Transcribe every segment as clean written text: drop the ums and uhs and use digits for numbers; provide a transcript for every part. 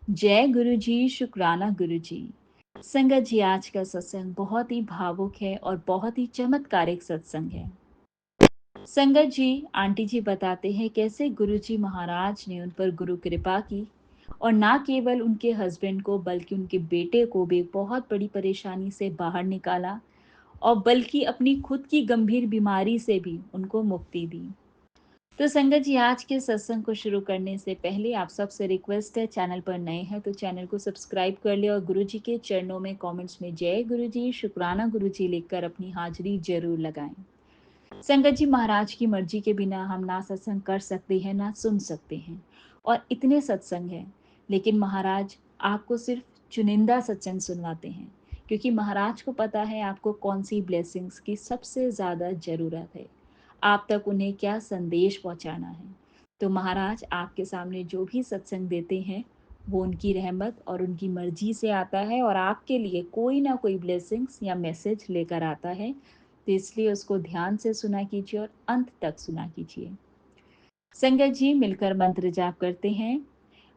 जय गुरु जी, शुक्राना गुरु जी। संगत जी, आज का सत्संग बहुत ही भावुक है और बहुत ही चमत्कारिक सत्संग है। संगत जी, आंटी जी बताते हैं कैसे गुरु जी महाराज ने उन पर गुरु कृपा की और ना केवल उनके हस्बैंड को बल्कि उनके बेटे को भी एक बहुत बड़ी परेशानी से बाहर निकाला और बल्कि अपनी खुद की गंभीर बीमारी से भी उनको मुक्ति दी। तो संगत जी, आज के सत्संग को शुरू करने से पहले आप सबसे रिक्वेस्ट है, चैनल पर नए हैं तो चैनल को सब्सक्राइब कर ले और गुरु जी के चरणों में कमेंट्स में जय गुरु जी, शुक्राना गुरु जी लिखकर अपनी हाजिरी जरूर लगाएं। संगत जी, महाराज की मर्जी के बिना हम ना सत्संग कर सकते हैं ना सुन सकते हैं, और इतने सत्संग हैं, लेकिन महाराज आपको सिर्फ चुनिंदा सत्संग सुनवाते हैं, क्योंकि महाराज को पता है आपको कौन सी ब्लेसिंग्स की सबसे ज़्यादा ज़रूरत है, आप तक उन्हें क्या संदेश पहुंचाना है। तो महाराज आपके सामने जो भी सत्संग देते हैं वो उनकी रहमत और उनकी मर्जी से आता है और आपके लिए कोई ना कोई ब्लेसिंग्स या मैसेज लेकर आता है, तो इसलिए उसको ध्यान से सुना कीजिए और अंत तक सुना कीजिए। संगत जी, मिलकर मंत्र जाप करते हैं।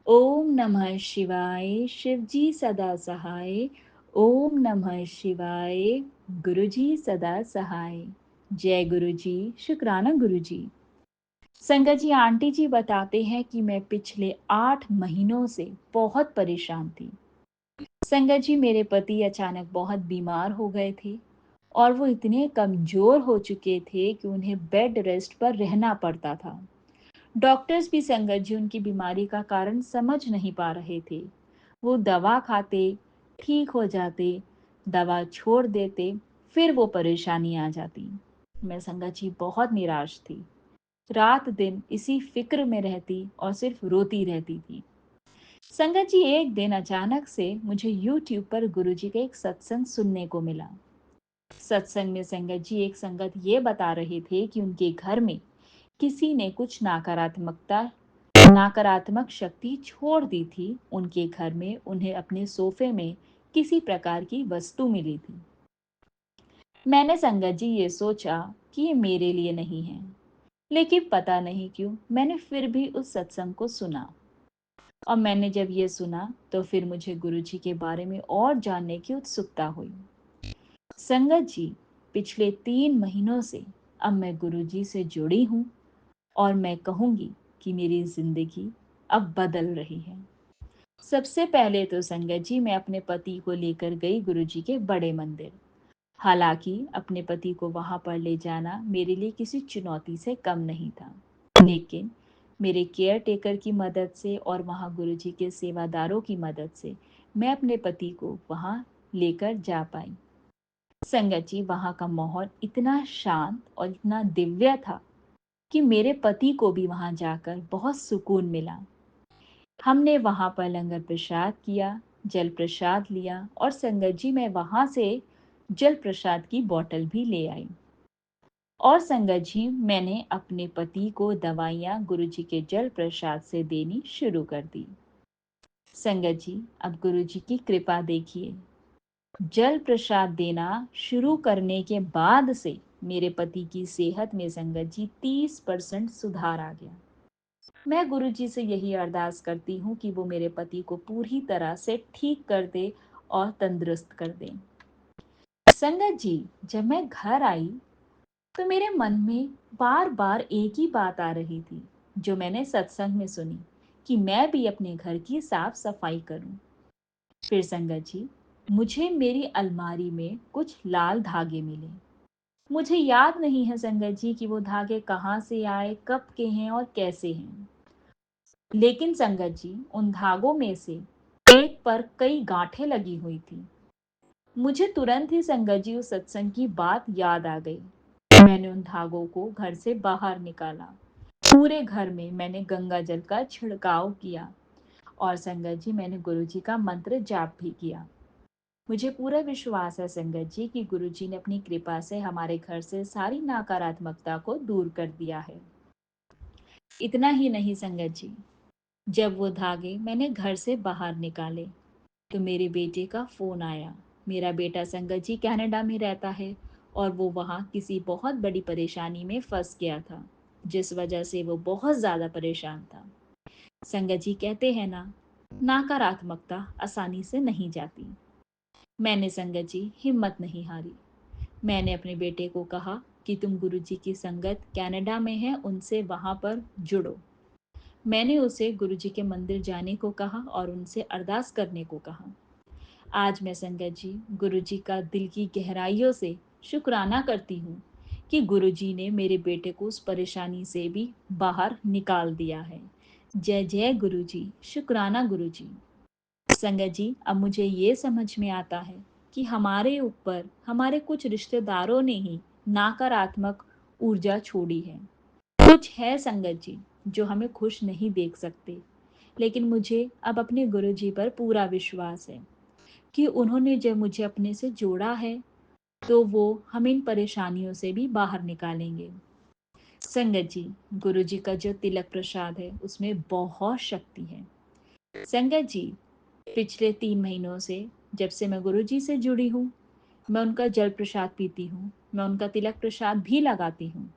ओम नमः शिवाय, शिव जी सदा सहाय। ओम नमः शिवाय, गुरु जी सदा सहाय। जय गुरु जी, शुक्राना गुरु जी। संगत जी, आंटी जी बताते हैं कि मैं पिछले 8 महीनों से बहुत परेशान थी। संगत जी, मेरे पति अचानक बहुत बीमार हो गए थे और वो इतने कमजोर हो चुके थे कि उन्हें बेड रेस्ट पर रहना पड़ता था। डॉक्टर्स भी संगत जी उनकी बीमारी का कारण समझ नहीं पा रहे थे। वो दवा खाते, ठीक हो जाते, दवा छोड़ देते, फिर वो परेशानी आ जाती। मैं संगत जी बहुत निराश थी, रात दिन इसी फिक्र में रहती और सिर्फ रोती रहती थी। संगत जी, एक दिन अचानक से मुझे YouTube पर गुरुजी का एक सत्संग सुनने को मिला। सत्संग में संगत जी एक संगत ये बता रहे थे कि उनके घर में किसी ने कुछ नकारात्मक शक्ति छोड़ दी थी। उनके घर में उन्हें अपने सोफे में किसी प्रकार की वस्तु मिली थी। मैंने संगत जी ये सोचा कि ये मेरे लिए नहीं है, लेकिन पता नहीं क्यों मैंने फिर भी उस सत्संग को सुना। और मैंने जब ये सुना तो फिर मुझे गुरुजी के बारे में और जानने की उत्सुकता हुई। संगत जी, पिछले 3 महीनों से अब मैं गुरुजी से जुड़ी हूँ और मैं कहूँगी कि मेरी जिंदगी अब बदल रही है। सबसे पहले तो संगत जी मैं अपने पति को लेकर गई गुरुजी के बड़े मंदिर। हालांकि अपने पति को वहां पर ले जाना मेरे लिए किसी चुनौती से कम नहीं था, लेकिन मेरे केयर टेकर की मदद से और वहां गुरुजी के सेवादारों की मदद से मैं अपने पति को वहां लेकर जा पाई। संगत जी, वहां का माहौल इतना शांत और इतना दिव्य था कि मेरे पति को भी वहां जाकर बहुत सुकून मिला। हमने वहां पर लंगर प्रसाद किया, जल प्रसाद लिया और संगत जी मैं वहां से जल प्रसाद की बोतल भी ले आई। और संगत जी, मैंने अपने पति को दवाइयाँ गुरुजी के जल प्रसाद से देनी शुरू कर दी। संगत जी, अब गुरुजी की कृपा देखिए, जल प्रसाद देना शुरू करने के बाद से मेरे पति की सेहत में संगत जी 30% सुधार आ गया। मैं गुरुजी से यही अरदास करती हूँ कि वो मेरे पति को पूरी तरह से ठीक कर दे और तंदुरुस्त कर दे। संगत जी, जब मैं घर आई तो मेरे मन में बार बार एक ही बात आ रही थी जो मैंने सत्संग में सुनी, कि मैं भी अपने घर की साफ सफाई करूं। फिर संगत जी, मुझे मेरी अलमारी में कुछ लाल धागे मिले। मुझे याद नहीं है संगत जी कि वो धागे कहाँ से आए, कब के हैं और कैसे हैं, लेकिन संगत जी उन धागों में से एक पर कई गांठें लगी हुई थी। मुझे तुरंत ही संगत जी उस सत्संग की बात याद आ गई। मैंने उन धागों को घर से बाहर निकाला, पूरे घर में मैंने गंगा जल का छिड़काव किया और संगत जी मैंने गुरुजी का मंत्र जाप भी किया। मुझे पूरा विश्वास है संगत जी कि गुरुजी ने अपनी कृपा से हमारे घर से सारी नकारात्मकता को दूर कर दिया है। इतना ही नहीं संगत जी, जब वो धागे मैंने घर से बाहर निकाले तो मेरे बेटे का फोन आया। मेरा बेटा संगत जी कनाडा में रहता है और वो वहाँ किसी बहुत बड़ी परेशानी में फंस गया था, जिस वजह से वो बहुत ज़्यादा परेशान था। संगत जी कहते हैं ना, नकारात्मकता आसानी से नहीं जाती। मैंने संगत जी हिम्मत नहीं हारी। मैंने अपने बेटे को कहा कि तुम गुरुजी की संगत कनाडा में है, उनसे वहां पर जुड़ो। मैंने उसे गुरुजी के मंदिर जाने को कहा और उनसे अरदास करने को कहा। आज मैं संगत जी गुरुजी का दिल की गहराइयों से शुक्राना करती हूँ कि गुरुजी ने मेरे बेटे को उस परेशानी से भी बाहर निकाल दिया है। जय जय गुरुजी, शुक्राना गुरुजी। संगत जी, अब मुझे ये समझ में आता है कि हमारे ऊपर हमारे कुछ रिश्तेदारों ने ही नकारात्मक ऊर्जा छोड़ी है। कुछ है संगत जी जो हमें खुश नहीं देख सकते, लेकिन मुझे अब अपने गुरुजी पर पूरा विश्वास है कि उन्होंने जब मुझे अपने से जोड़ा है तो वो हमें इन परेशानियों से भी बाहर निकालेंगे। संगत जी, गुरुजी का जो तिलक प्रसाद है उसमें बहुत शक्ति है। संगत जी, पिछले 3 महीनों से जब से मैं गुरुजी से जुड़ी हूँ, मैं उनका जल प्रसाद पीती हूँ, मैं उनका तिलक प्रसाद भी लगाती हूँ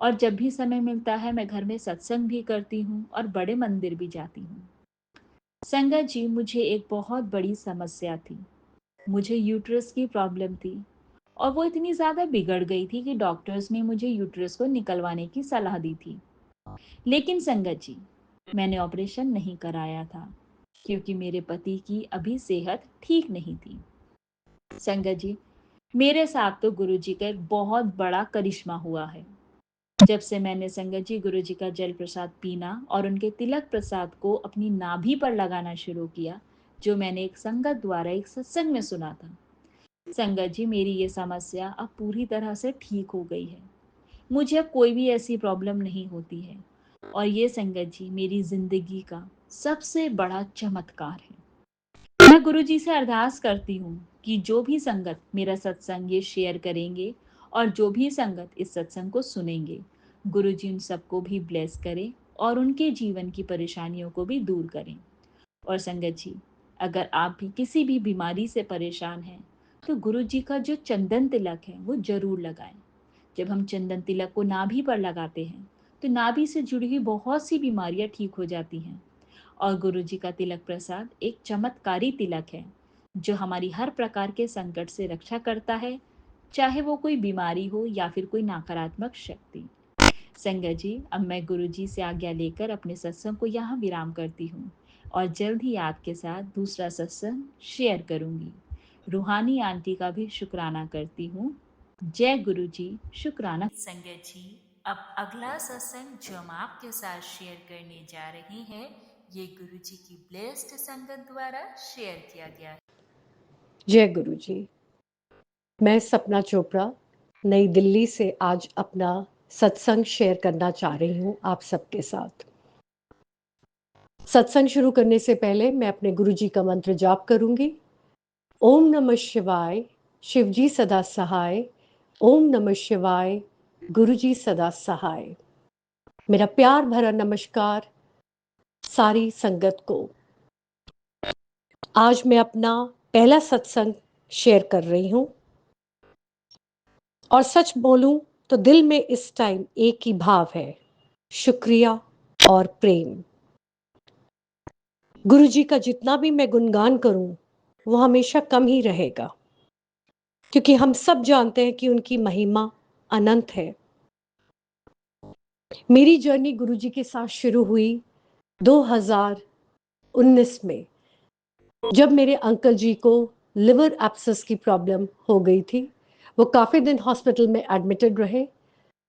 और जब भी समय मिलता है मैं घर में सत्संग भी करती हूँ और बड़े मंदिर भी जाती हूँ। संगत जी, मुझे एक बहुत बड़ी समस्या थी। मुझे यूट्रस की प्रॉब्लम थी और वो इतनी ज़्यादा बिगड़ गई थी कि डॉक्टर्स ने मुझे यूट्रस को निकलवाने की सलाह दी थी। लेकिन संगत जी, मैंने ऑपरेशन नहीं कराया था क्योंकि मेरे पति की अभी सेहत ठीक नहीं थी। संगत जी, मेरे साथ तो गुरुजी का एक बहुत बड़ा करिश्मा हुआ है। जब से मैंने संगत जी गुरुजी का जल प्रसाद पीना और उनके तिलक प्रसाद को अपनी नाभि पर लगाना शुरू किया, जो मैंने एक संगत द्वारा एक सत्संग में सुना था। संगत जी, मेरी ये समस्या अब पूरी तरह से ठीक हो गई है। मुझे अब कोई भी ऐसी प्रॉब्लम नहीं होती है और ये संगत जी मेरी जिंदगी का सबसे बड़ा चमत्कार है। मैं गुरुजी से अरदास करती हूँ कि जो भी संगत मेरा सत्संग ये शेयर करेंगे और जो भी संगत इस सत्संग को सुनेंगे, गुरुजी उन सबको भी ब्लेस करें और उनके जीवन की परेशानियों को भी दूर करें। और संगत जी, अगर आप भी किसी भी बीमारी से परेशान हैं, तो गुरुजी का जो चंदन तिलक है वो जरूर लगाएं। जब हम चंदन तिलक को नाभि पर लगाते हैं, तो नाभि से जुड़ी हुई बहुत सी बीमारियां ठीक हो जाती हैं। और गुरुजी का तिलक प्रसाद एक चमत्कारी तिलक है जो हमारी हर प्रकार के संकट से रक्षा करता है, चाहे वो कोई बीमारी हो या फिर कोई नकारात्मक शक्ति। संगत जी, अब मैं गुरुजी से आज्ञा लेकर अपने सत्संग को यहाँ विराम करती हूँ और जल्द ही आपके साथ दूसरा सत्संग शेयर करूँगी। रूहानी आंटी का भी शुक्राना करती हूँ। जय गुरुजी, शुक्राना। संगत जी, अब अगला सत्संग जो हम आपके साथ शेयर करने जा रहे हैं, ये गुरुजी की ब्लेस्ड संगत द्वारा शेयर किया गया है। जय गुरु जी। मैं सपना चोपड़ा नई दिल्ली से आज अपना सत्संग शेयर करना चाह रही हूँ आप सबके साथ। सत्संग शुरू करने से पहले मैं अपने गुरु जी का मंत्र जाप करूंगी। ओम नमः शिवाय, शिव जी सदा सहाय। ओम नमः शिवाय, गुरु जी सदा सहाय। मेरा प्यार भरा नमस्कार सारी संगत को। आज मैं अपना पहला सत्संग शेयर कर रही हूँ और सच बोलूं तो दिल में इस टाइम एक ही भाव है, शुक्रिया और प्रेम। गुरु जी का जितना भी मैं गुणगान करूं वो हमेशा कम ही रहेगा, क्योंकि हम सब जानते हैं कि उनकी महिमा अनंत है। मेरी जर्नी गुरु जी के साथ शुरू हुई 2019 में, जब मेरे अंकल जी को लिवर एब्सेस की प्रॉब्लम हो गई थी। वो काफी दिन हॉस्पिटल में एडमिटेड रहे।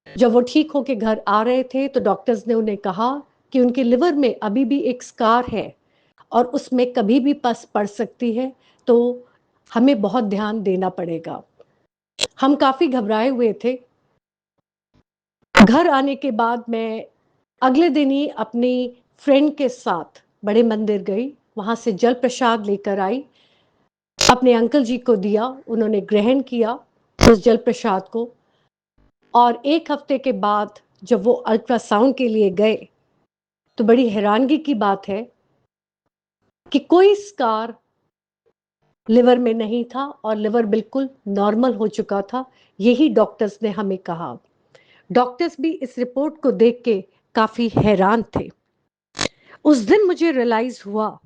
जब वो ठीक होके घर आ रहे थे तो डॉक्टर्स ने उन्हें कहा कि उनके लिवर में अभी भी एक स्कार है और उसमें कभी भी पस पड़ सकती है, तो हमें बहुत ध्यान देना पड़ेगा। हम काफी घबराए हुए थे। घर आने के बाद मैं अगले दिन ही अपनी फ्रेंड के साथ बड़े मंदिर गई, वहां से जल प्रसाद लेकर आई, अपने अंकल जी को दिया। उन्होंने ग्रहण किया उस जल प्रसाद को और 1 हफ्ते के बाद जब वो अल्ट्रासाउंड के लिए गए तो बड़ी हैरानगी की बात है कि कोई स्कार लिवर में नहीं था और लिवर बिल्कुल नॉर्मल हो चुका था। यही डॉक्टर्स ने हमें कहा। डॉक्टर्स भी इस रिपोर्ट को देख के काफी हैरान थे। उस दिन मुझे रियलाइज हुआ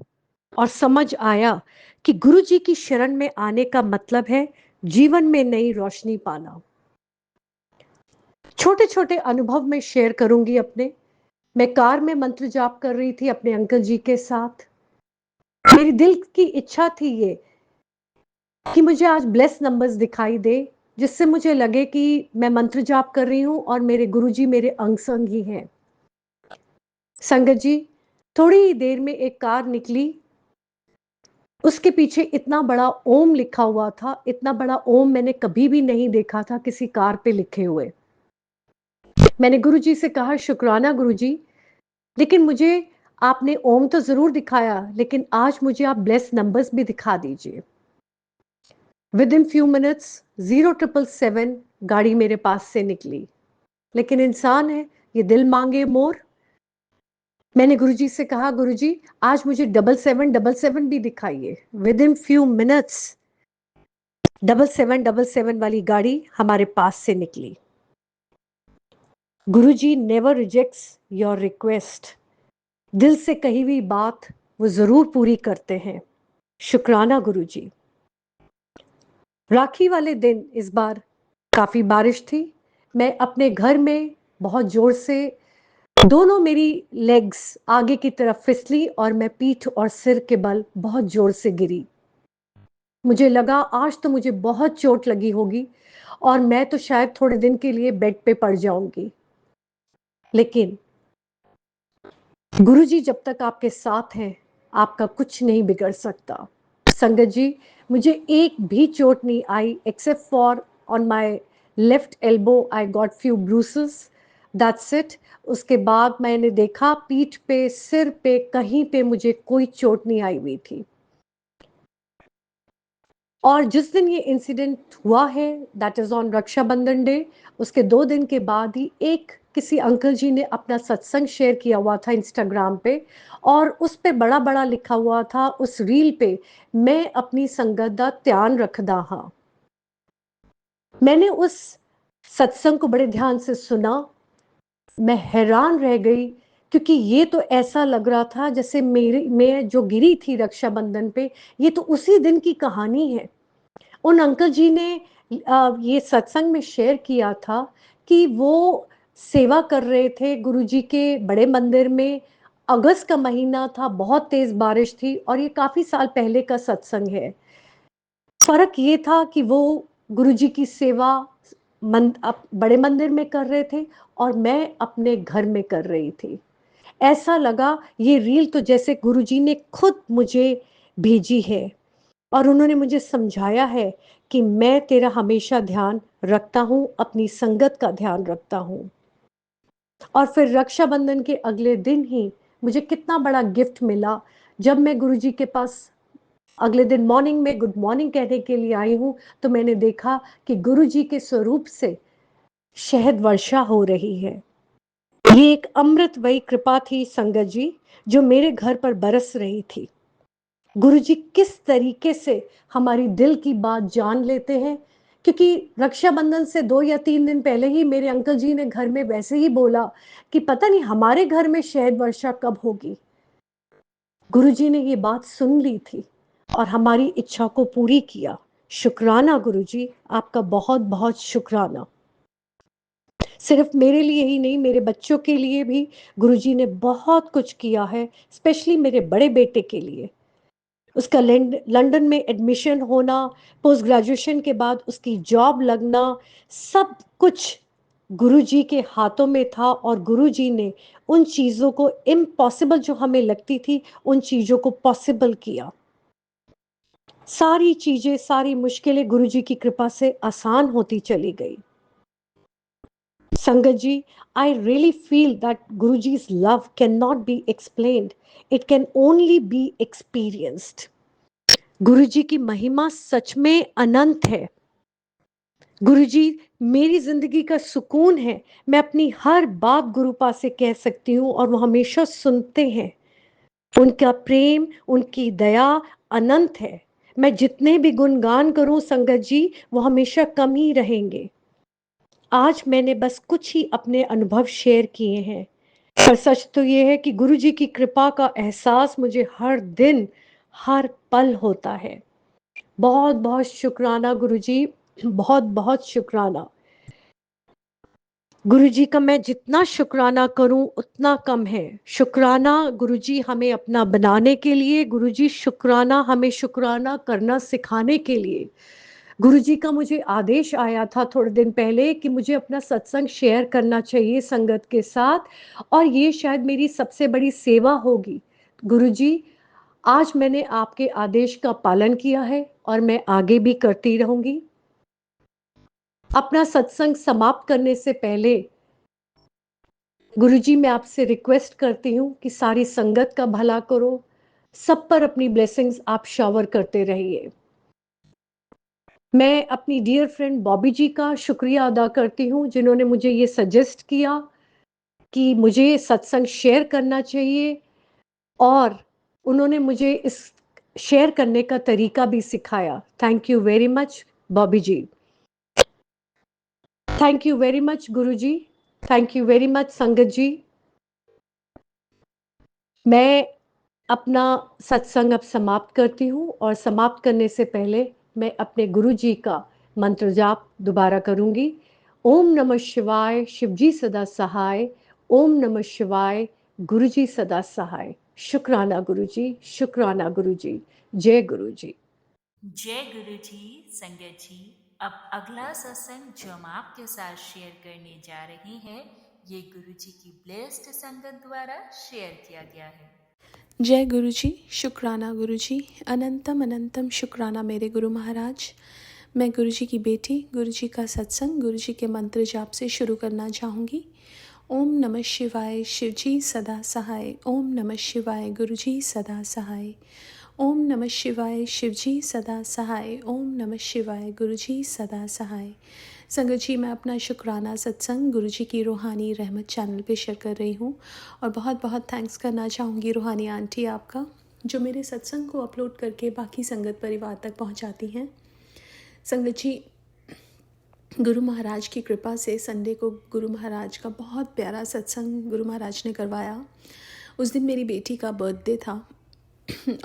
और समझ आया कि गुरु जी की शरण में आने का मतलब है जीवन में नई रोशनी पाना। छोटे छोटे अनुभव मैं शेयर करूंगी अपने। मैं कार में मंत्र जाप कर रही थी अपने अंकल जी के साथ। मेरी दिल की इच्छा थी ये कि मुझे आज ब्लेस नंबर्स दिखाई दे, जिससे मुझे लगे कि मैं मंत्र जाप कर रही हूं और मेरे गुरुजी मेरे अंग संग ही हैं। संगत जी, थोड़ी ही देर में एक कार निकली। उसके पीछे इतना बड़ा ओम लिखा हुआ था। इतना बड़ा ओम मैंने कभी भी नहीं देखा था किसी कार पे लिखे हुए। मैंने गुरुजी से कहा, शुक्राना गुरुजी, लेकिन मुझे आपने ओम तो जरूर दिखाया, लेकिन आज मुझे आप ब्लेस नंबर्स भी दिखा दीजिए। विद इन फ्यू मिनट्स 0777 गाड़ी मेरे पास से निकली। लेकिन इंसान है, ये दिल मांगे मोर। मैंने गुरुजी से कहा, गुरुजी आज मुझे 7777 भी दिखाइए। विद इन फ्यू मिनट्स 7777 वाली गाड़ी हमारे पास से निकली। गुरुजी नेवर रिजेक्ट्स योर रिक्वेस्ट। दिल से कही हुई बात वो जरूर पूरी करते हैं। शुक्राना गुरुजी। राखी वाले दिन इस बार काफी बारिश थी। मैं अपने घर में बहुत जोर से, दोनों मेरी लेग्स आगे की तरफ फिसली और मैं पीठ और सिर के बल बहुत जोर से गिरी। मुझे लगा आज तो मुझे बहुत चोट लगी होगी और मैं तो शायद थोड़े दिन के लिए बेड पे पड़ जाऊंगी। लेकिन गुरुजी जब तक आपके साथ हैं, आपका कुछ नहीं बिगड़ सकता। संगत जी, मुझे एक भी चोट नहीं I except for on my left elbow I got few bruises, that's it. उसके बाद मैंने देखा पीठ पे, सिर पे, कहीं पे मुझे कोई चोट नहीं आई हुई थी। और जिस दिन ये इंसिडेंट हुआ है, that is on Rakshabandhan day, उसके 2 दिन के बाद ही एक किसी अंकल जी ने अपना सत्संग शेयर किया हुआ था इंस्टाग्राम पे, और उस पे बड़ा बड़ा लिखा हुआ था उस रील पे, मैं अपनी संगत दा ध्यान रखदा हाँ। मैंने उस सत्संग को बड़े ध्यान से सुना। मैं हैरान रह गई, क्योंकि ये तो ऐसा लग रहा था जैसे मेरी, मैं जो गिरी थी रक्षाबंधन पे, ये तो उसी दिन की कहानी है। उन अंकल जी ने ये सत्संग में शेयर किया था कि वो सेवा कर रहे थे गुरुजी के बड़े मंदिर में। अगस्त का महीना था, बहुत तेज बारिश थी और ये काफी साल पहले का सत्संग है। फर्क ये था कि वो गुरुजी की सेवा बड़े मंदिर में कर रहे थे और मैं अपने घर में कर रही थी। ऐसा लगा ये रील तो जैसे गुरुजी ने खुद मुझे भेजी है और उन्होंने मुझे समझाया है कि मैं तेरा हमेशा ध्यान रखता हूं, अपनी संगत का ध्यान रखता हूं। और फिर रक्षाबंधन के अगले दिन ही मुझे कितना बड़ा गिफ्ट मिला। जब मैं गुरुजी के पास अगले दिन मॉर्निंग में गुड मॉर्निंग कहने के लिए आई हूं, तो मैंने देखा कि गुरुजी के स्वरूप से शहद वर्षा हो रही है। ये एक अमृतमयी कृपा थी संगत जी, जो मेरे घर पर बरस रही थी। गुरुजी किस तरीके से हमारी दिल की बात जान लेते हैं, क्योंकि रक्षाबंधन से 2 या 3 दिन पहले ही मेरे अंकल जी ने घर में वैसे ही बोला कि पता नहीं हमारे घर में शहद वर्षा कब होगी। गुरुजी ने ये बात सुन ली थी और हमारी इच्छा को पूरी किया। शुक्राना गुरुजी, आपका बहुत बहुत शुक्राना। सिर्फ मेरे लिए ही नहीं, मेरे बच्चों के लिए भी गुरुजी ने बहुत कुछ किया है, स्पेशली मेरे बड़े बेटे के लिए। उसका लंदन में एडमिशन होना, पोस्ट ग्रेजुएशन के बाद उसकी जॉब लगना, सब कुछ गुरुजी के हाथों में था और गुरुजी ने उन चीज़ों को, इम्पॉसिबल जो हमें लगती थी, उन चीज़ों को पॉसिबल किया। सारी चीज़ें, सारी मुश्किलें गुरुजी की कृपा से आसान होती चली गई। संगत जी, I really feel that Guruji's love cannot be explained. It can only be experienced. गुरुजी की महिमा सच में अनंत है। गुरुजी मेरी जिंदगी का सुकून है। मैं अपनी हर बात गुरुपा से कह सकती हूँ और वो हमेशा सुनते हैं। उनका प्रेम, उनकी दया अनंत है। मैं जितने भी गुणगान करूं संगत जी, वो हमेशा कम ही रहेंगे। आज मैंने बस कुछ ही अपने अनुभव शेयर किए हैं, पर सच तो ये है कि गुरुजी की कृपा का एहसास मुझे हर दिन, हर पल होता है। बहुत बहुत शुक्राना गुरुजी, बहुत बहुत शुक्राना। गुरुजी का मैं जितना शुक्राना करूं उतना कम है। शुक्राना गुरुजी हमें अपना बनाने के लिए, गुरुजी शुक्राना हमें शुक्राना करना सिखाने के लिए। गुरुजी का मुझे आदेश आया था थोड़े दिन पहले कि मुझे अपना सत्संग शेयर करना चाहिए संगत के साथ, और ये शायद मेरी सबसे बड़ी सेवा होगी। गुरुजी, आज मैंने आपके आदेश का पालन किया है और मैं आगे भी करती रहूंगी। अपना सत्संग समाप्त करने से पहले गुरुजी, मैं आपसे रिक्वेस्ट करती हूँ कि सारी संगत का भला करो, सब पर अपनी ब्लेसिंग्स आप शावर करते रहिए। मैं अपनी डियर फ्रेंड बॉबी जी का शुक्रिया अदा करती हूँ, जिन्होंने मुझे ये सजेस्ट किया कि मुझे सत्संग शेयर करना चाहिए, और उन्होंने मुझे इस शेयर करने का तरीका भी सिखाया। Thank you very much Bobby ji. Thank you very much Guru ji. Thank you very much Sangat ji. मैं अपना सत्संग अब समाप्त करती हूँ, और समाप्त करने से पहले मैं अपने गुरु जी का मंत्र जाप दोबारा करूंगी। ओम नमः शिवाय, शिवजी सदा सहाय। ओम नमः शिवाय, गुरु जी सदा सहाय। शुक्राना गुरु जी, शुक्राना गुरु जी। जय गुरु जी। जय गुरु जी। संगत जी, अब अगला सत्संग जो हम आपके साथ शेयर करने जा रहे हैं, ये गुरु जी की ब्लेस्ड संगत द्वारा शेयर किया गया है। जय गुरु जी, शुक्राना गुरु जी, अनंतम अनंतम शुक्राना मेरे गुरु महाराज। मैं गुरु जी की बेटी, गुरु जी का सत्संग गुरु जी के मंत्र जाप से शुरू करना चाहूँगी। ओम नमः शिवाय, शिव जी सदा सहाय। ओम नमः शिवाय, गुरु जी सदा सहाय। ओम नमः शिवाय, शिव जी सदा सहाय। ओम नमः शिवाय, गुरु जी सदा सहाय। संगत जी, मैं अपना शुक्राना सत्संग गुरु जी की रूहानी रहमत चैनल पे शेयर कर रही हूँ, और बहुत बहुत थैंक्स करना चाहूँगी रूहानी आंटी आपका, जो मेरे सत्संग को अपलोड करके बाकी संगत परिवार तक पहुँचाती हैं। संगत जी, गुरु महाराज की कृपा से संडे को गुरु महाराज का बहुत प्यारा सत्संग गुरु महाराज ने करवाया। उस दिन मेरी बेटी का बर्थडे था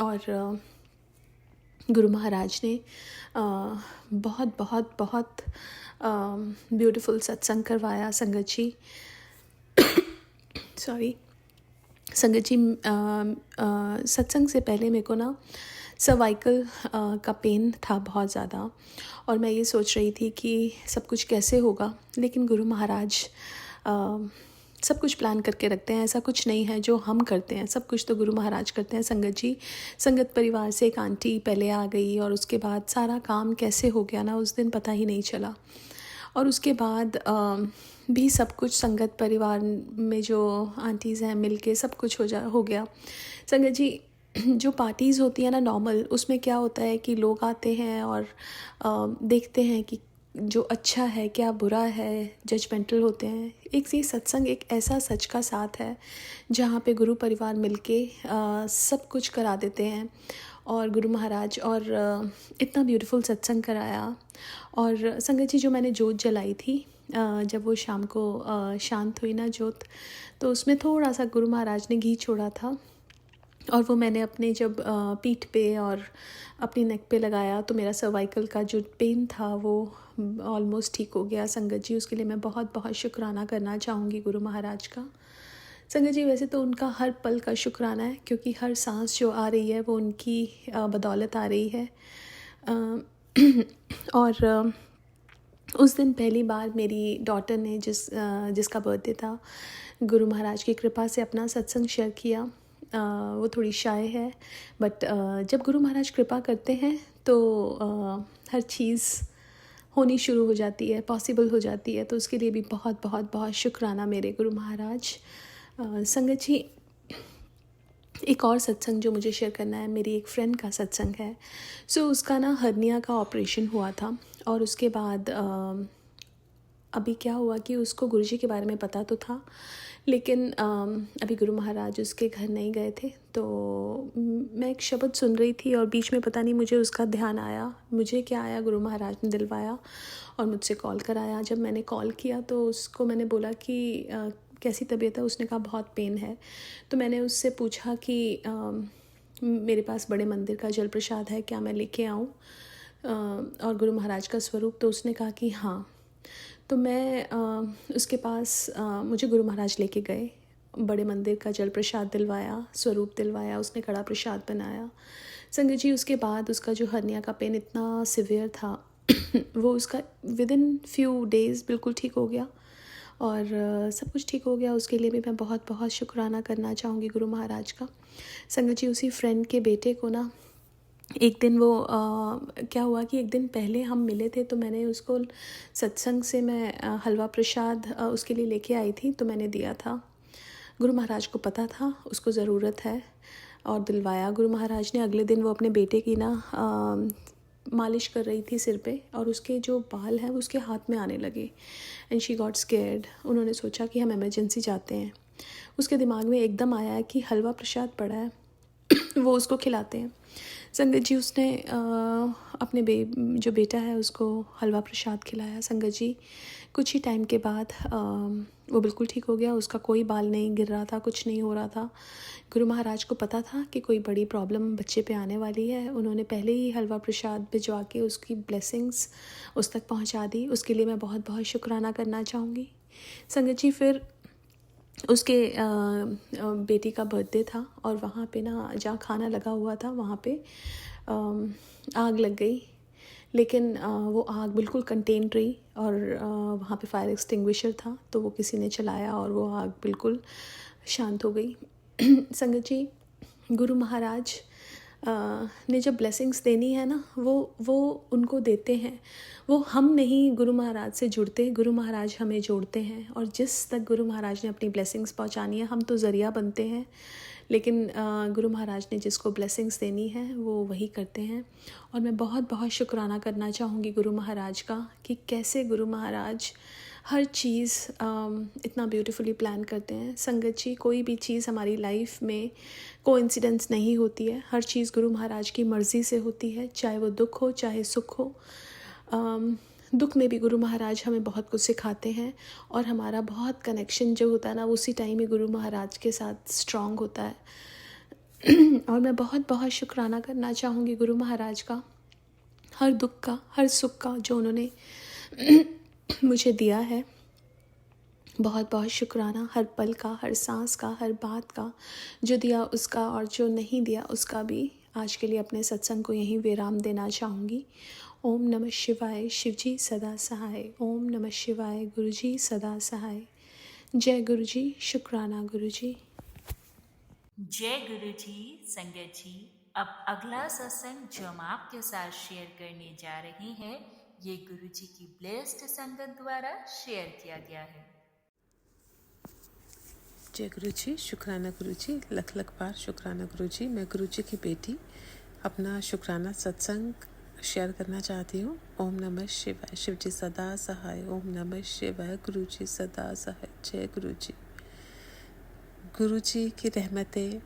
और गुरु महाराज ने बहुत बहुत बहुत ब्यूटीफुल सत्संग करवाया। संगत जी सॉरी संगत जी, सत्संग से पहले मेरे को ना सर्वाइकल का पेन था बहुत ज़्यादा, और मैं ये सोच रही थी कि सब कुछ कैसे होगा, लेकिन गुरु महाराज सब कुछ प्लान करके रखते हैं। ऐसा कुछ नहीं है जो हम करते हैं, सब कुछ तो गुरु महाराज करते हैं। संगत जी, संगत परिवार से एक आंटी पहले आ गई, और उसके बाद सारा काम कैसे हो गया ना उस दिन पता ही नहीं चला। और उसके बाद भी सब कुछ संगत परिवार में जो आंटीज़ हैं मिल के सब कुछ हो गया। संगत जी, जो पार्टीज़ होती है ना नॉर्मल, उसमें क्या होता है कि लोग आते हैं और देखते हैं कि जो अच्छा है क्या बुरा है, जजमेंटल होते हैं। एक ये सत्संग एक ऐसा सच का साथ है जहाँ पे गुरु परिवार मिलके सब कुछ करा देते हैं, और गुरु महाराज और इतना ब्यूटीफुल सत्संग कराया। और संगत जी, जो मैंने जोत जलाई थी, जब वो शाम को शांत हुई ना जोत, तो उसमें थोड़ा सा गुरु महाराज ने घी छोड़ा था, और वो मैंने अपने जब पीठ पे और अपनी नेक पे लगाया तो मेरा सर्वाइकल का जो पेन था वो ऑलमोस्ट ठीक हो गया। संगत जी, उसके लिए मैं बहुत बहुत शुक्राना करना चाहूँगी गुरु महाराज का। संगत जी, वैसे तो उनका हर पल का शुक्राना है, क्योंकि हर सांस जो आ रही है वो उनकी बदौलत आ रही है। और उस दिन पहली बार मेरी डॉटर ने जिसका बर्थडे था, गुरु महाराज की कृपा से अपना सत्संग शेयर किया। वो थोड़ी शाय है, बट जब गुरु महाराज कृपा करते हैं तो हर चीज़ होनी शुरू हो जाती है, पॉसिबल हो जाती है। तो उसके लिए भी बहुत बहुत बहुत शुक्राना मेरे गुरु महाराज। संगत जी, एक और सत्संग जो मुझे शेयर करना है, मेरी एक फ्रेंड का सत्संग है। सो उसका ना हर्निया का ऑपरेशन हुआ था, और उसके बाद अभी क्या हुआ कि उसको गुरुजी के बारे में पता तो था, लेकिन अभी गुरु महाराज उसके घर नहीं गए थे। तो मैं एक शब्द सुन रही थी, और बीच में पता नहीं मुझे उसका ध्यान आया, मुझे क्या आया, गुरु महाराज ने दिलवाया और मुझसे कॉल कराया। जब मैंने कॉल किया तो उसको मैंने बोला कि कैसी तबीयत है। उसने कहा बहुत पेन है। तो मैंने उससे पूछा कि मेरे पास बड़े मंदिर का जल प्रसाद है, क्या मैं लेके आऊँ और गुरु महाराज का स्वरूप? तो उसने कहा कि हाँ। तो मैं उसके पास मुझे गुरु महाराज लेके गए, बड़े मंदिर का जल प्रसाद दिलवाया, स्वरूप दिलवाया, उसने कड़ा प्रसाद बनाया। संगत जी, उसके बाद उसका जो हर्निया का पेन इतना सिवियर था वो उसका विदिन फ्यू डेज़ बिल्कुल ठीक हो गया और सब कुछ ठीक हो गया। उसके लिए भी मैं बहुत बहुत शुक्राना करना चाहूँगी गुरु महाराज का। संगत जी, उसी फ्रेंड के बेटे को ना एक दिन वो क्या हुआ कि एक दिन पहले हम मिले थे, तो मैंने उसको सत्संग से मैं हलवा प्रसाद उसके लिए लेके आई थी, तो मैंने दिया था। गुरु महाराज को पता था उसको ज़रूरत है और दिलवाया गुरु महाराज ने। अगले दिन वो अपने बेटे की ना मालिश कर रही थी सिर पे और उसके जो बाल हैं वो उसके हाथ में आने लगे एंड शी गॉट स्केर्ड। उन्होंने सोचा कि हम इमरजेंसी जाते हैं। उसके दिमाग में एकदम आया है कि हलवा प्रसाद पड़ा है वो उसको खिलाते हैं। संगत जी, उसने अपने जो बेटा है उसको हलवा प्रसाद खिलाया। संगत जी, कुछ ही टाइम के बाद वो बिल्कुल ठीक हो गया। उसका कोई बाल नहीं गिर रहा था, कुछ नहीं हो रहा था। गुरु महाराज को पता था कि कोई बड़ी प्रॉब्लम बच्चे पे आने वाली है। उन्होंने पहले ही हलवा प्रसाद भिजवा के उसकी ब्लेसिंग्स उस तक पहुंचा दी। उसके लिए मैं बहुत बहुत शुक्राना करना चाहूँगी। संगत जी, फिर उसके बेटी का बर्थडे था और वहाँ पे ना जहाँ खाना लगा हुआ था वहाँ पे आग लग गई, लेकिन वो आग बिल्कुल कंटेन्ड रही और वहाँ पे फायर एक्सटिंग्विशर था तो वो किसी ने चलाया और वो आग बिल्कुल शांत हो गई। संगत जी, गुरु महाराज ने जब ब्लेसिंग्स देनी है ना वो उनको देते हैं। वो हम नहीं गुरु महाराज से जुड़ते, गुरु महाराज हमें जोड़ते हैं। और जिस तक गुरु महाराज ने अपनी ब्लेसिंग्स पहुंचानी है, हम तो ज़रिया बनते हैं, लेकिन गुरु महाराज ने जिसको ब्लेसिंग्स देनी है वो वही करते हैं। और मैं बहुत बहुत शुक्राना करना चाहूँगी गुरु महाराज का कि कैसे गुरु महाराज हर चीज़ इतना ब्यूटीफुली प्लान करते हैं। संगत जी, कोई भी चीज़ हमारी लाइफ में कोइंसिडेंस नहीं होती है। हर चीज़ गुरु महाराज की मर्ज़ी से होती है, चाहे वो दुख हो चाहे सुख हो। दुख में भी गुरु महाराज हमें बहुत कुछ सिखाते हैं और हमारा बहुत कनेक्शन जो होता है ना उसी टाइम ही गुरु महाराज के साथ स्ट्रॉन्ग होता है। और मैं बहुत बहुत शुक्राना करना चाहूँगी गुरु महाराज का, हर दुख का, हर सुख का जो उन्होंने मुझे दिया है। बहुत बहुत शुक्राना, हर पल का, हर सांस का, हर बात का, जो दिया उसका और जो नहीं दिया उसका भी। आज के लिए अपने सत्संग को यहीं विराम देना चाहूँगी। ओम नमः शिवाय, शिवजी सदा सहाय। ओम नमः शिवाय, गुरुजी सदा सहाय। जय गुरुजी, शुक्राना गुरुजी। जय गुरु जी। संगत जी, अब अगला सत्संग जो हम आपके साथ शेयर करने जा रहे हैं, ये गुरु जी की ब्लेस्ड संगत द्वारा शेयर किया गया है। जय गुरु जी, शुक्राना गुरु जी, लख लख बार शुक्राना गुरु जी। मैं गुरु जी की बेटी अपना शुक्राना सत्संग शेयर करना चाहती हूँ। ओम नमः शिवाय, शिव जी सदा सहाय। ओम नमः शिवाय, गुरु जी सदा सहाय। जय गुरु जी। गुरु जी की रहमतें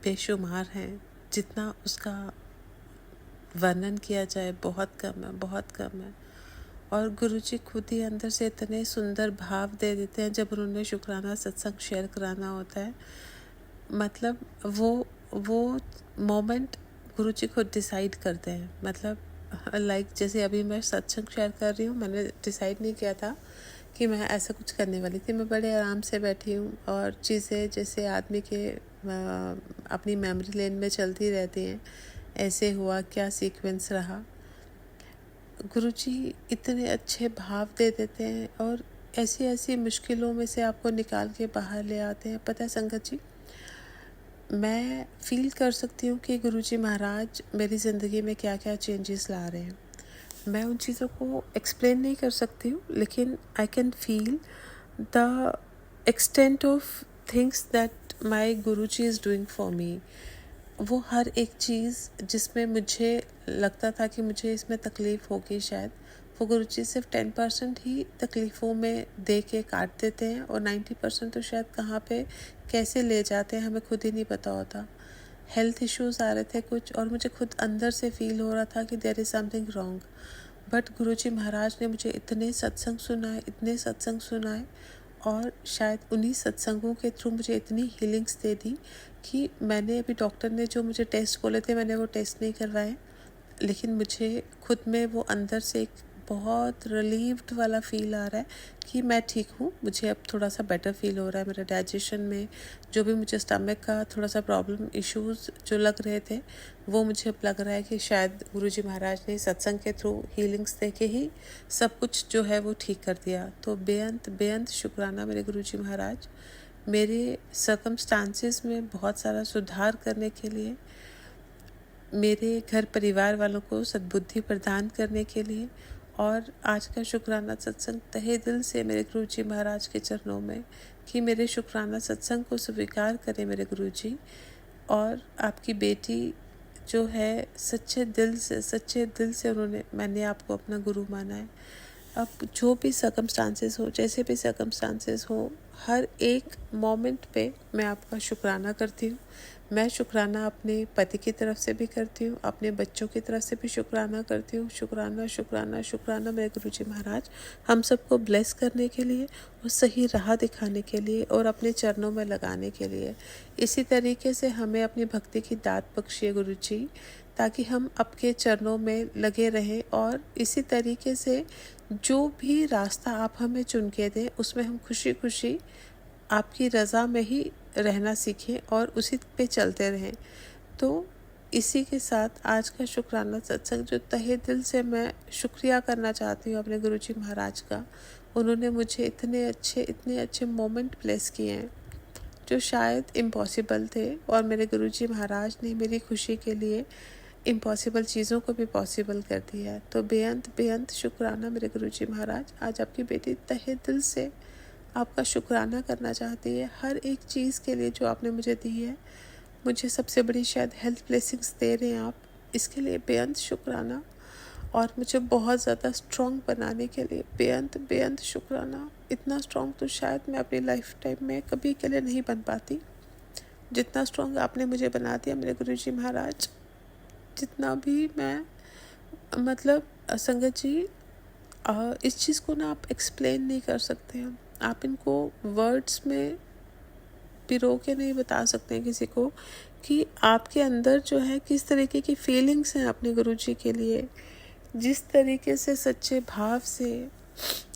बेशुमार हैं, जितना उसका वर्णन किया जाए बहुत कम है, बहुत कम है। और गुरु जी खुद ही अंदर से इतने सुंदर भाव दे देते हैं जब उन्होंने शुक्राना सत्संग शेयर कराना होता है। मतलब वो मोमेंट गुरु जी खुद डिसाइड करते हैं। मतलब लाइक जैसे अभी मैं सत्संग शेयर कर रही हूँ, मैंने डिसाइड नहीं किया था कि मैं ऐसा कुछ करने वाली थी। मैं बड़े आराम से बैठी हूँ और चीज़ें जैसे आदमी के अपनी मेमोरी लेन में चलती रहती हैं, ऐसे हुआ, क्या सीक्वेंस रहा। गुरुजी इतने अच्छे भाव दे देते हैं और ऐसी ऐसी मुश्किलों में से आपको निकाल के बाहर ले आते हैं। पता है संगत जी, मैं फील कर सकती हूँ कि गुरुजी महाराज मेरी ज़िंदगी में क्या क्या चेंजेस ला रहे हैं। मैं उन चीज़ों को एक्सप्लेन नहीं कर सकती हूँ, लेकिन I can feel the extent of things that my Guruji is doing for me. वो हर एक चीज़ जिसमें मुझे लगता था कि मुझे इसमें तकलीफ़ होगी शायद, वो गुरुजी सिर्फ 10% ही तकलीफ़ों में दे के काट देते हैं और 90% तो शायद कहाँ पे कैसे ले जाते हैं हमें खुद ही नहीं पता होता। हेल्थ इश्यूज़ आ रहे थे कुछ और मुझे खुद अंदर से फील हो रहा था कि there is something wrong, but Guruji Maharaj ने मुझे इतने सत्संग सुनाए, इतने सत्संग सुनाए और शायद उन्हीं सत्संगों के थ्रू मुझे इतनी हीलिंग्स दे दी कि मैंने अभी डॉक्टर ने जो मुझे टेस्ट बोले थे मैंने वो टेस्ट नहीं करवाए, लेकिन मुझे खुद में वो अंदर से एक बहुत रिलीव्ड वाला फील आ रहा है कि मैं ठीक हूँ। मुझे अब थोड़ा सा बेटर फील हो रहा है। मेरे डाइजेशन में जो भी मुझे स्टमक का थोड़ा सा प्रॉब्लम इश्यूज जो लग रहे थे वो मुझे अब लग रहा है कि शायद गुरुजी महाराज ने सत्संग के थ्रू हीलिंग्स दे के ही सब कुछ जो है वो ठीक कर दिया। तो बेअंत बेअंत शुक्राना मेरे गुरुजी महाराज, मेरे सर्कमस्टांसेस में बहुत सारा सुधार करने के लिए, मेरे घर परिवार वालों को सद्बुद्धि प्रदान करने के लिए। और आज का शुक्राना सत्संग तहे दिल से मेरे गुरुजी महाराज के चरणों में कि मेरे शुक्राना सत्संग को स्वीकार करें मेरे गुरुजी। और आपकी बेटी जो है सच्चे दिल से मैंने आपको अपना गुरु माना है। अब जो भी सर्कमस्टांसेस हो, जैसे भी सर्कमस्टांसेस हो, हर एक मोमेंट पे मैं आपका शुक्राना करती हूँ। मैं शुक्राना अपने पति की तरफ से भी करती हूँ, अपने बच्चों की तरफ से भी शुक्राना करती हूँ। शुक्राना शुक्राना शुक्राना मेरे गुरुजी महाराज हम सबको ब्लेस करने के लिए और सही राह दिखाने के लिए और अपने चरणों में लगाने के लिए। इसी तरीके से हमें अपनी भक्ति की दात बख्शिए गुरुजी, ताकि हम आपके चरणों में लगे रहें और इसी तरीके से जो भी रास्ता आप हमें चुन के दें उसमें हम खुशी खुशी आपकी रज़ा में ही रहना सीखें और उसी पे चलते रहें। तो इसी के साथ आज का शुक्राना सत्संग जो तहे दिल से मैं शुक्रिया करना चाहती हूँ अपने गुरुजी महाराज का। उन्होंने मुझे इतने अच्छे मोमेंट प्लेस किए हैं जो शायद इम्पॉसिबल थे, और मेरे गुरुजी महाराज ने मेरी खुशी के लिए इम्पॉसिबल चीज़ों को भी पॉसिबल कर दिया है। तो बेअंत बेअंत शुक्राना मेरे गुरुजी महाराज। आज आपकी बेटी तहे दिल से आपका शुक्राना करना चाहती है हर एक चीज़ के लिए जो आपने मुझे दी है। मुझे सबसे बड़ी शायद हेल्थ ब्लेसिंग्स दे रहे हैं आप, इसके लिए बेअंत शुक्राना। और मुझे बहुत ज़्यादा स्ट्रॉन्ग बनाने के लिए बेअंत बेअंत शुक्राना। इतना स्ट्रॉन्ग तो शायद मैं अपनी लाइफ टाइम में कभी के लिए नहीं बन पाती जितना स्ट्रॉन्ग आपने मुझे बना दिया मेरे गुरुजी महाराज। जितना भी मैं मतलब संगत जी, इस चीज़ को ना आप एक्सप्लेन नहीं कर सकते हैं। आप इनको वर्ड्स में पिरो के नहीं बता सकते हैं किसी को कि आपके अंदर जो है किस तरीके की फीलिंग्स हैं अपने गुरुजी के लिए। जिस तरीके से सच्चे भाव से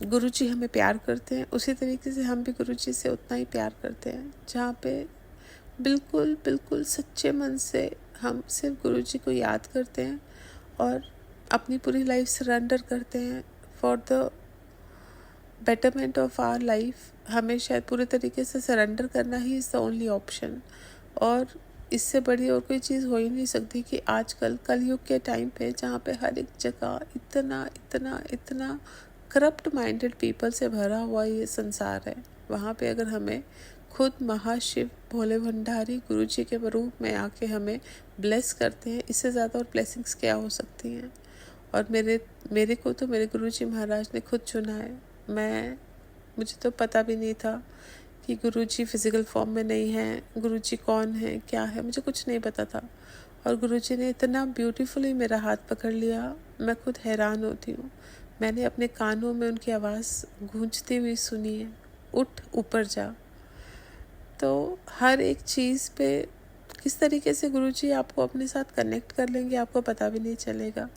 गुरुजी हमें प्यार करते हैं उसी तरीके से हम भी गुरुजी से उतना ही प्यार करते हैं। जहाँ पे बिल्कुल बिल्कुल सच्चे मन से हम सिर्फ गुरुजी को याद करते हैं और अपनी पूरी लाइफ सरेंडर करते हैं for the betterment of our life. हमें शायद पूरे तरीके से सरेंडर करना ही इज़ द ओनली ऑप्शन, और इससे बड़ी और कोई चीज़ हो ही नहीं सकती कि आजकल कलयुग के टाइम पे जहाँ पे हर एक जगह इतना इतना इतना करप्ट माइंडेड पीपल से भरा हुआ ये संसार है, वहाँ पे अगर हमें खुद महाशिव भोले भंडारी गुरुजी के रूप में आके हमें ब्लेस करते हैं, इससे ज़्यादा और ब्लेसिंग्स क्या हो सकती हैं। और मेरे को तो मेरे गुरुजी महाराज ने खुद चुना है। मुझे तो पता भी नहीं था कि गुरुजी फिज़िकल फॉर्म में नहीं हैं, गुरुजी कौन है क्या है मुझे कुछ नहीं पता था। और गुरुजी ने इतना ब्यूटीफुली मेरा हाथ पकड़ लिया, मैं खुद हैरान होती हूँ। मैंने अपने कानों में उनकी आवाज़ गूंजती हुई सुनी है, उठ ऊपर जा। तो हर एक चीज़ पे किस तरीके से गुरुजी आपको अपने साथ कनेक्ट कर लेंगे आपको पता भी नहीं चलेगा।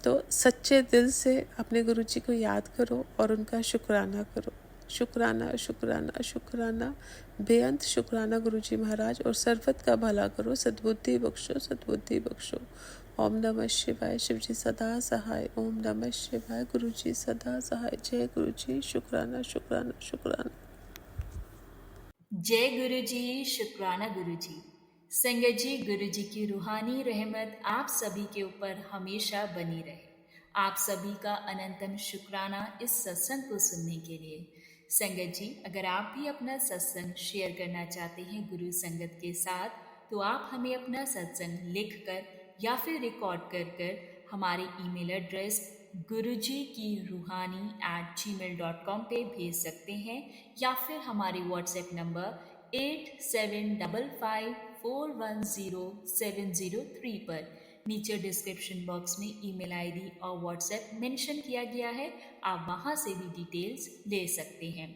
तो सच्चे दिल से अपने गुरुजी को याद करो और उनका शुक्राना करो। शुक्राना शुक्राना शुक्राना बेअंत शुक्राना गुरुजी महाराज, और सर्वत का भला करो, सद्बुद्धि बख्शो सद्बुद्धि बख्शो। ओम नमः शिवाय, शिवजी सदा सहाय। ओम नमः शिवाय, गुरुजी सदा सहाय। जय गुरुजी, शुक्राना शुक्राना शुक्राना। जय गुरु जी, शुक्राना गुरु जी। संगत जी, गुरु जी की रूहानी रहमत आप सभी के ऊपर हमेशा बनी रहे। आप सभी का अनंतम शुक्राना इस सत्संग को सुनने के लिए। संगत जी, अगर आप भी अपना सत्संग शेयर करना चाहते हैं गुरु संगत के साथ, तो आप हमें अपना सत्संग लिख कर या फिर रिकॉर्ड कर हमारे ईमेल एड्रेस guruji-ki-ruhani@gmail.com पे भेज सकते हैं, या फिर हमारे व्हाट्सएप नंबर 8755410703 पर नीचे डिस्क्रिप्शन बॉक्स में ईमेल आईडी और व्हाट्सएप मेंशन किया गया है। आप वहां से भी डिटेल्स ले सकते हैं।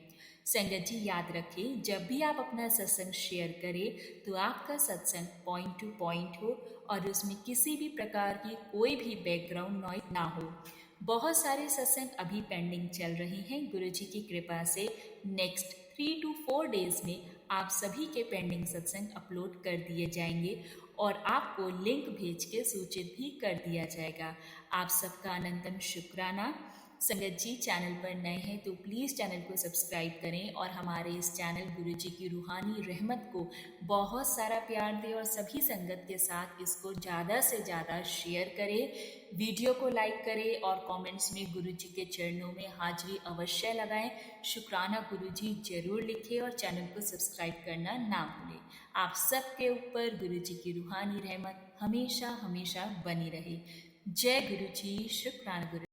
संगत जी याद रखें, जब भी आप अपना सत्संग शेयर करें तो आपका सत्संग पॉइंट टू पॉइंट हो और उसमें किसी भी प्रकार की कोई भी बैकग्राउंड नॉइज ना हो। बहुत सारे सत्संग अभी पेंडिंग चल रहे हैं। गुरु जी की कृपा से नेक्स्ट 3 to 4 डेज में आप सभी के पेंडिंग सत्संग अपलोड कर दिए जाएंगे और आपको लिंक भेज के सूचित भी कर दिया जाएगा। आप सबका अनंतम शुक्राना। संगत जी चैनल पर नए हैं तो प्लीज़ चैनल को सब्सक्राइब करें और हमारे इस चैनल गुरु जी की रूहानी रहमत को बहुत सारा प्यार दें और सभी संगत के साथ इसको ज़्यादा से ज़्यादा शेयर करें। वीडियो को लाइक करें और कमेंट्स में गुरु जी के चरणों में हाजिरी अवश्य लगाएं। शुक्राना गुरु जी जरूर लिखें और चैनल को सब्सक्राइब करना ना भूलें। आप सबके ऊपर गुरु जी की रूहानी रहमत हमेशा हमेशा बनी रहे। जय गुरु जी। शुक्राना गुरु।